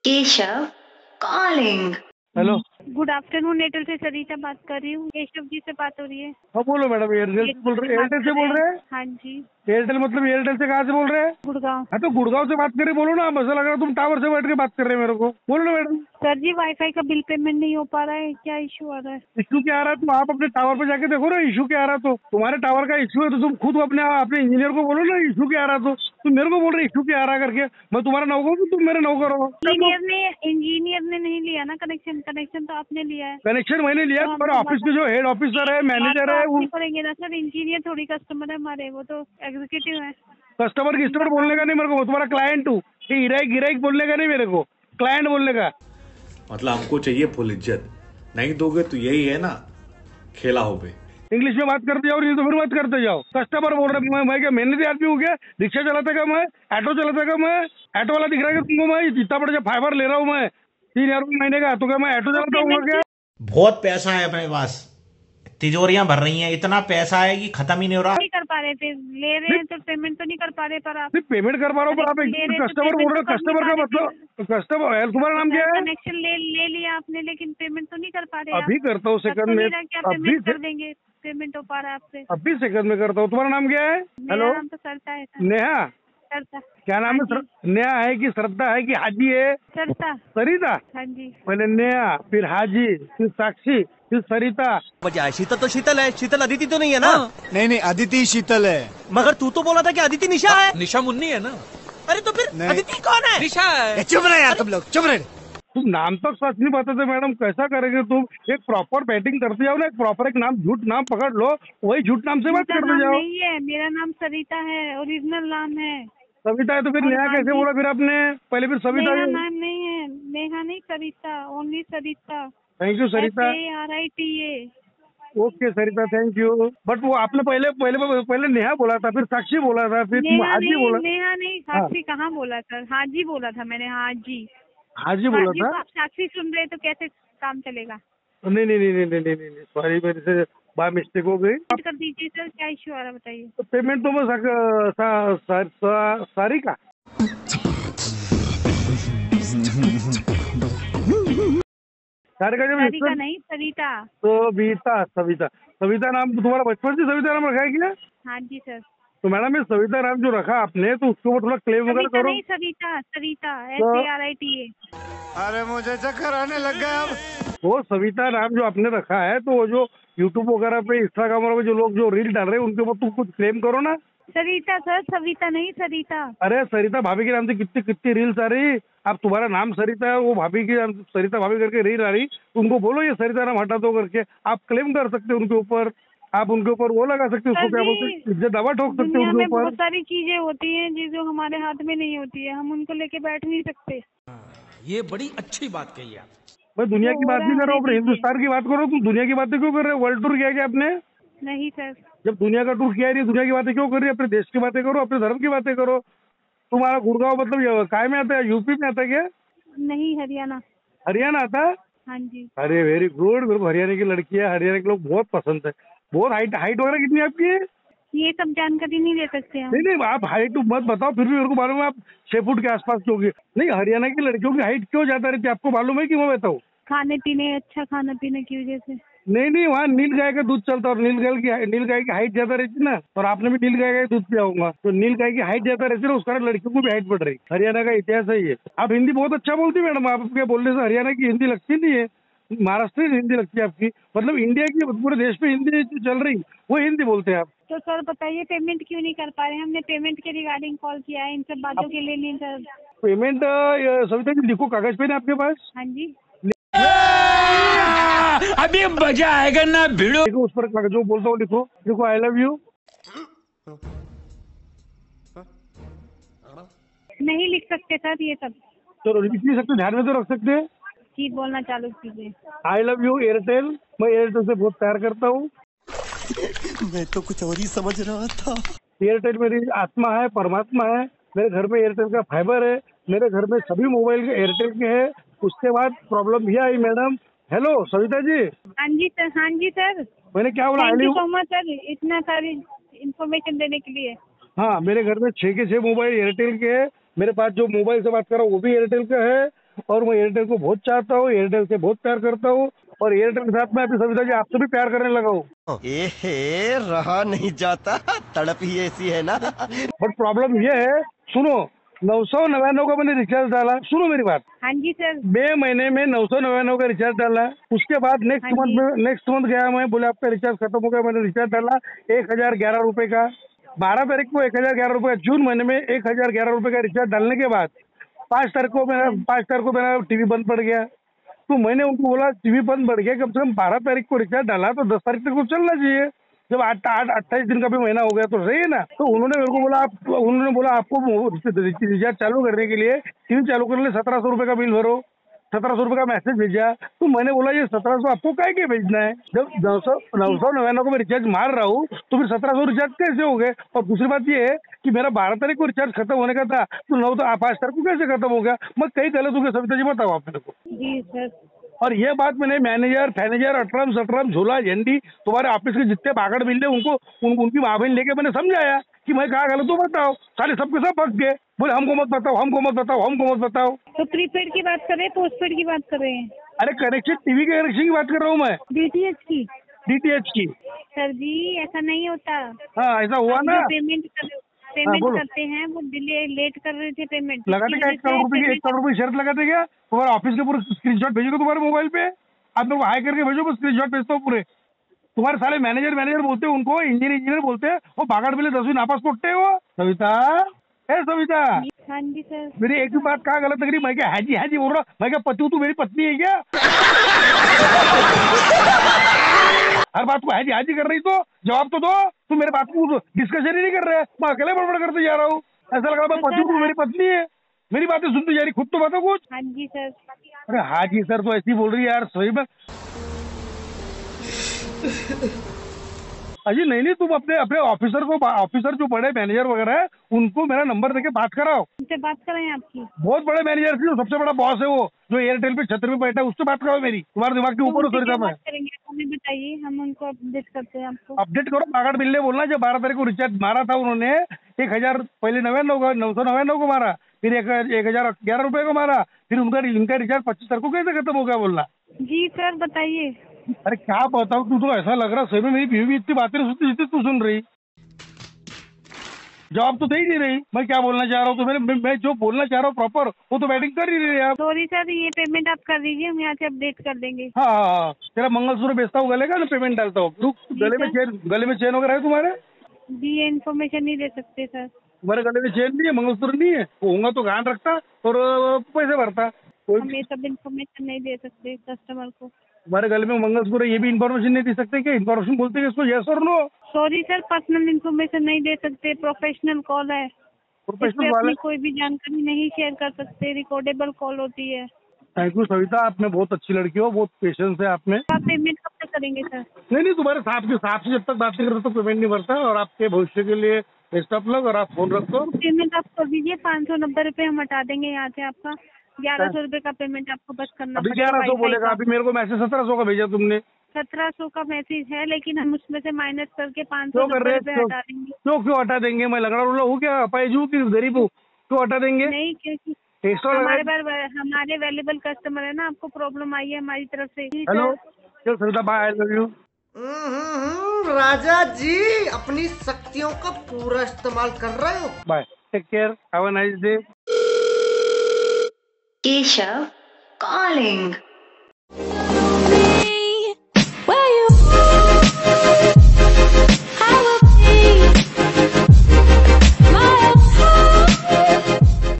Keshav calling. Hello, good afternoon. Airtel से सरिता बात कर रही हूँ। केशव जी से बात हो रही है? हाँ बोलो मैडम। एयरटेल से बोल रहे हैं? एयरटेल से बोल रहे हैं? हाँ जी। एयरटेल मतलब एयरटेल से कहाँ से बोल रहे हैं? गुड़गांव। हाँ तो गुड़गांव से बात करें, बोलो ना। ऐसा लग रहा है तुम टावर से बैठ के बात कर रहे हैं मेरे को। बोलो ना मैडम। सर जी, वाईफाई का बिल पेमेंट नहीं हो पा रहा है, क्या इशू आ रहा है? इशू क्या आ रहा है? तुम आप अपने टावर पे जाके देखो ना, इशू क्या आ रहा है। तो तुम्हारे टावर का इशू है तो तुम खुद अपने इंजीनियर को बोलो ना इशू क्या आ रहा है। तो तुम मेरे को बोल रहे इशू क्या आ रहा है करके। मैं तुम्हारा नौकर हूँ, तुम मेरे नौकर हो। इंजीनियर ने नहीं लिया ना कनेक्शन। कनेक्शन तो आपने लिया है। कनेक्शन मैंने लिया। तो तुम्हारे ऑफिस के जो हेड ऑफिसर है, मैनेजर है, वो करेंगे ना सर। इंजीनियर थोड़ी कस्टमर है हमारे, वो तो एग्जीक्यूटिव है। कस्टमर बोलने का नहीं मेरे को। तुम्हारा क्लाइंट हूँ। गिराइक बोलने का नहीं मेरे को, क्लाइंट बोलने का। मतलब हमको चाहिए फुल इज्जत। नहीं दोगे तो यही है ना, खेला हो बे। इंग्लिश में बात करते जाओ, नहीं तो फिर मत करते जाओ। कस्टमर बोल रहे मैं क्या मेहनती आदमी हूँ क्या? रिक्शा चलाता का मैं, ऑटो चलाता का मैं। ऑटो वाला दिख रहा है तुमको? मैं इतना बड़ा फाइबर ले रहा हूँ मैं 3,000 रुपये महीने का। तो क्या मैं ऑटो चलाता हूँ क्या? बहुत पैसा है अपने पास, तिजोरियां भर रही हैं। इतना पैसा है कि खत्म ही नहीं हो रहा। नहीं कर पा रहे थे, ले रहे हैं तो पेमेंट तो नहीं कर पा रहे। पर आप पेमेंट कर पा रहा हूँ, पर आप कस्टमर बोल रहे हो। कस्टमर का मतलब कस्टमर। तुम्हारा नाम क्या है? कनेक्शन ले लिया आपने, लेकिन पेमेंट तो नहीं कर पा रहे। अभी करता हूँ सेकंड में। क्या पेमेंट कर देंगे? पेमेंट हो पा रहा है आपसे? अभी सेकंड में करता हूँ। तुम्हारा नाम क्या है? हेलो, नाम तो सरता है सर। नेहा। सरता। क्या नाम है? नेहा है कि श्रद्धा है कि हाजी है? सरता। सरिता। हाँ जी। पहले नेहा, फिर हाजी, फिर साक्षी, फिर सरिता। वजह शीतल तो शीतल है। शीतल अदिति तो नहीं है ना? नहीं नहीं, अदिति शीतल है। मगर तू तो बोला था कि अदिति निशा है। निशा मुन्नी है ना? अरे तो फिर अदिति कौन है? निशा है। चुप रहे यार तुम लोग, चुप रहे। तुम नाम तक सच नहीं बताते मैडम, कैसा करेंगे तुम? एक प्रॉपर बैटिंग करते जाओ ना, एक प्रॉपर एक नाम, झूठ नाम पकड़ लो, वही झूठ नाम से बात करते जाओ। नहीं है, मेरा नाम सरिता है, ओरिजिनल नाम है। सविता है तो फिर नेहा कैसे बोला फिर आपने? पहले फिर सविता। नेहा नाम नहीं है, नेहा नहीं, Sarita, only Sarita. Thank you Sarita. SARITA। Okay Sarita, thank you. But वो आपने पहले नेहा बोला था, फिर साक्षी बोला था, फिर हाजी बोला। नेहा नहीं, साक्षी कहाँ बोला सर? हाजी बोला था मैंने, हाजी। हाजी बोला था। आप साक्षी सुन रहे तो कैसे काम चलेगा? नहीं नहीं नहीं नहीं नहीं नहीं, सॉरी, मेरे से बाय मिस्टेक हो गई। कर दीजिए सर, क्या इश्यू आ रहा है बताइए। तो पेमेंट तो बस सारी का सारे का जब सरिता नहीं, सरिता। सविता नाम तुम्हारा बचपन से सविता नाम रखा है क्या? हाँ जी सर। तो मैडम ये सविता नाम जो रखा आपने, तो उसके ऊपर थोड़ा क्लेम वगैरह करो। नहीं, सरिता, सरिता, SARITA। अरे मुझे चक्कर आने लग गया अब। वो सविता नाम जो आपने रखा है, तो वो जो यूट्यूब वगैरह पे, इंस्टाग्राम वगैरह पे जो लोग जो रील डाल रहे हैं, उनके ऊपर तुम कुछ क्लेम करो ना। सरिता सर, सविता नहीं, सरिता। अरे सरिता भाभी के नाम से कितनी कितनी रील्स आ रही। अब तुम्हारा नाम सरिता है, वो भाभी की नाम सरिता भाभी करके रील आ रही, उनको बोलो ये सरिता नाम हटा दो करके। आप क्लेम कर सकते हो उनके ऊपर। आप उनके ऊपर वो लगा सकते हो, उसको क्या बोलते हैं, इज्जत दावा ठोक सकते हो उनके ऊपर। बहुत सारी चीजें होती हैं जो हमारे हाथ में नहीं होती है, हम उनको लेके बैठ नहीं सकते। ये बड़ी अच्छी बात कही आप। मैं दुनिया की बात नहीं कर रहा हूँ, अपने हिंदुस्तान की बात करो। तुम दुनिया की बातें क्यों कर रहे हो? वर्ल्ड टूर किया क्या आपने? नहीं सर। जब दुनिया का टूर किया है, दुनिया की बातें क्यों कर रही है? अपने देश की बातें करो, अपने धर्म की बातें करो। तुम्हारा गुड़गांव मतलब काय में आता है? यूपी में आता है क्या? नहीं, हरियाणा। हरियाणा आता है? हाँ जी। अरे वेरी गुड। मेरे को हरियाणा की लड़की है, हरियाणा के लोग बहुत पसंद है। बहुत हाइट वगैरह कितनी है आपकी? ये सब जानकारी नहीं ले सकते हम। नहीं, आप हाइट मत बताओ, फिर भी मेरे को मालूम है आप 6 फुट के आसपास की होगी। नहीं, हरियाणा की लड़कियों की हाइट क्यों ज्यादा रहती है आपको मालूम है कि मैं बताऊँ? खाने पीने, अच्छा खाना पीने की वजह से। नहीं, वहाँ नील गाय का दूध चलता है, और नील गाय की हाइट ज्यादा रहती ना। और आपने भी नील गाय का दूध पिया होगा, तो नील गाय की हाइट ज्यादा रहती है ना, उस कारण लड़कियों को भी हाइट बढ़ रही। हरियाणा का इतिहास है ये। आप हिंदी बहुत अच्छा बोलती मैडम, आपके बोलने से हरियाणा की हिंदी लगती नहीं है, महाराष्ट्र हिंदी लगती है आपकी। मतलब इंडिया की पूरे देश में हिंदी जो चल रही वो हिंदी बोलते हैं आप। तो सर बताइए, पेमेंट क्यों नहीं कर पा रहे? हमने पेमेंट के रिगार्डिंग कॉल किया है, इन सब बातों के लिए नहीं सर। पेमेंट सविता जी लिखो, कागज पेन है आपके पास? हाँ जी। अभी मजा आएगा ना भिड़ो। देखो उस पर जो बोलता हूँ लिखो आई लव यू। नहीं लिख सकते सर ये सब। चलो लिख नहीं सकते, ध्यान में तो रख सकते हैं। जी, बोलना चालू कीजिए। आई लव यू एयरटेल। मैं एयरटेल से बहुत प्यार करता हूँ। मैं तो कुछ और ही समझ रहा था। एयरटेल मेरी आत्मा है, परमात्मा है। मेरे घर में एयरटेल का फाइबर है। मेरे घर में सभी मोबाइल के एयरटेल के हैं। उसके बाद प्रॉब्लम ये आई मैडम। हेलो सविता जी। हाँ जी सर। हाँ जी सर। मैंने क्या बोला? Thank you so much sir, इतना सारी इन्फॉर्मेशन देने के लिए। हाँ, मेरे घर में 6 के 6 मोबाइल एयरटेल के हैं। मेरे पास जो मोबाइल से बात कर रहा हूँ वो भी एयरटेल का है। और मैं एयरटेल को बहुत चाहता हूँ, एयरटेल से बहुत प्यार करता हूँ और एयरटेल के साथ मैं अभी सविता जी आपसे भी प्यार करने लगा हूँ। ए रहा नहीं जाता, तड़प ही ऐसी है ना। बट प्रॉब्लम ये है, सुनो, 999 का मैंने रिचार्ज डाला, सुनो मेरी बात। हाँ जी सर। मई महीने में 999 का रिचार्ज डाला, उसके बाद नेक्स्ट मंथ गया मैं, बोले आपका रिचार्ज खत्म हो गया, मैंने रिचार्ज डाला 1011 रुपए का। 12 तारीख को 1011 रुपए का, जून महीने में 1011 रुपए का रिचार्ज डालने के बाद 5 तारीख को मेरा टीवी बंद पड़ गया। तो मैंने उनको बोला टीवी बंद पड़ गया, कम से कम 12 तारीख को रिचार्ज डाला तो 10 तारीख तक तो चलना चाहिए, जब 28 दिन का भी महीना हो गया तो सही है ना। तो उन्होंने मेरे को बोला आपको रिचार्ज चालू करने के लिए टीवी चालू करने के लिए 1700 रुपए का बिल भरो, 1700 रुपए का मैसेज भेजा। तो मैंने बोला ये 1700 आपको काय के भेजना है, जब 999 को मैं रिचार्ज मार रहा हूँ तो फिर 1700 रिचार्ज कैसे हो गए। और दूसरी बात ये है कि मेरा 12 तारीख को रिचार्ज खत्म होने का था तो 5 तारीख को कैसे खत्म हो गया, मैं कहीं गलत हो गया सविता जी, बताओ आप मेरे को। जी सर। और ये बात मैंने मैनेजर फैनेजर अटरम सटरम झोला झंडी तुम्हारे ऑफिस के जितने बागड़ मिल उनको उनकी माँ बहन लेके मैंने समझाया कि मैं कहा गलत हूँ बताओ, सारे सबके सब फंस गए, बोले हमको मत बताओ, हमको मत बताओ, हमको मत बताओ। तो प्रीपेड की बात करें, पोस्टपेड की बात करें? अरे कनेक्शन टीवी के कनेक्शन की बात कर रहा हूँ मैं, डीटीएच की। डीटीएच की। सर जी ऐसा नहीं होता। हाँ ऐसा हुआ ना। पेमेंट करते हैं वो लेट कर रहे थे पेमेंट। लगाते क्या 1 करोड़ रुपए की, 1 करोड़ रुपए की शर्त लगाते क्या? तुम्हारे ऑफिस के पूरे स्क्रीनशॉट भेजोगे तुम्हारे मोबाइल पे, आप मेरे को हाई करके भेजो, मैं स्क्रीनशॉट भेजता हूँ पूरे। तुम्हारे साले मैनेजर बोलते हैं उनको, इंजीनियर बोलते हैं, वो बागड़ मिले 10वीं नापास कोटते हैं वो। सविता, ए सविता। हाँ जी सर। मेरी एक भी बात कहाँ गलत लग रही? मैं क्या हाजी बोल रहा, मैं क्या पति हूँ, तू मेरी पत्नी है क्या? हर बात को हाजी कर रही, तो जवाब तो दो। तू मेरे बात को डिस्कशन ही नहीं कर रहे, मैं अकेले बड़बड़ करते जा रहा हूँ। ऐसा लग रहा मैं पति हूँ, तू मेरी पत्नी है, मेरी बातें सुनती जा रही, खुद तो बताओ कुछ। हाँ जी सर। अरे हाजी सर तो ऐसी बोल रही है यार, सही में। अजी नहीं तुम अपने ऑफिसर जो बड़े मैनेजर वगैरह है उनको मेरा नंबर देके बात कराओ। उनसे बात कराएं आपकी? बहुत बड़े मैनेजर जो सबसे बड़ा बॉस है वो, जो एयरटेल पे छत्र में बैठा है, उससे बात कराओ मेरी। तुम्हारे दिमाग के ऊपर तो बात करेंगे, हमें बताइए, हम उनको अपडेट करते हैं आपको। अपडेट करो, बागड़ मिलने बोलना। जब 12 तारीख को रिचार्ज मारा था उन्होंने 1000 पहले 999 को मारा, फिर 1011 रुपए को मारा, फिर इनका रिचार्ज 25 तारीख को कैसे खत्म हो गया बोलना। जी सर बताइए। अरे क्या बताऊँ, तू तो ऐसा लग रहा सही में मेरी बीवी भी इतनी बातें सुनती जितनी तू सुन रही, जवाब तो दे ही नहीं रही। मैं क्या बोलना चाह रहा हूँ तो मैं जो बोलना चाह रहा हूँ प्रॉपर वो तो बैटिंग कर ही नहीं रही आप। सॉरी सर, ये पेमेंट आप कर दीजिए, हम यहाँ से अपडेट कर देंगे। हाँ, तेरा मंगलसूत्र बेचता हूँ, गले का ना पेमेंट डालता हूँ। गले में चेन वगैरह है तुम्हारे? जी ये इन्फॉर्मेशन नहीं दे सकते सर। तुम्हारे गले में चेन नहीं है, मंगलसूत्र नहीं है? वो होगा तो ध्यान रखता और पैसे भरता। हम ये सब इन्फॉर्मेशन नहीं दे सकते कस्टमर को। तुम्हारे गले में मंगलसूत्र ये भी इन्फॉर्मेशन नहीं दे सकते क्या? इन्फॉर्मेशन बोलते हैं इसको, यस और no? Sorry sir, personal information नहीं दे सकते, प्रोफेशनल कॉल है, प्रोफेशनल वाले कोई भी जानकारी नहीं शेयर कर सकते, रिकॉर्डेबल कॉल होती है। थैंक यू सविता, आप में बहुत अच्छी लड़की हो, बहुत पेशेंस है आप में। आप पेमेंट कब तक करेंगे सर? नहीं तुम्हारे साथ से जब तक बात नहीं करते तो पेमेंट नहीं भरता। और आपके भविष्य के लिए बेस्ट ऑफ लक, और आप फोन रखो। पेमेंट आप कर दीजिए, 590 रुपए हम हटा देंगे यहाँ से आपका। 1100 रुपए का पेमेंट आपको बस करना अभी 1100 बोलेगा, अभी मेरे को मैसेज 1700 का भेजा तुमने। 1700 का मैसेज है, लेकिन हम उसमें से माइनस करके 500 रुपए हटा देंगे। क्यों हटा देंगे? मैं लग रहा हूँ क्या अपाहिज हूँ कि गरीब हूँ? क्यों हटा देंगे? नहीं, क्योंकि हमारे अवेलेबल कस्टमर है ना, आपको प्रॉब्लम आई है हमारी तरफ से। हेलो चल Savita, bye, I love you. राजा जी अपनी शक्तियों का पूरा इस्तेमाल कर रहे हो। Bye, take care, have a nice day. Keshav calling.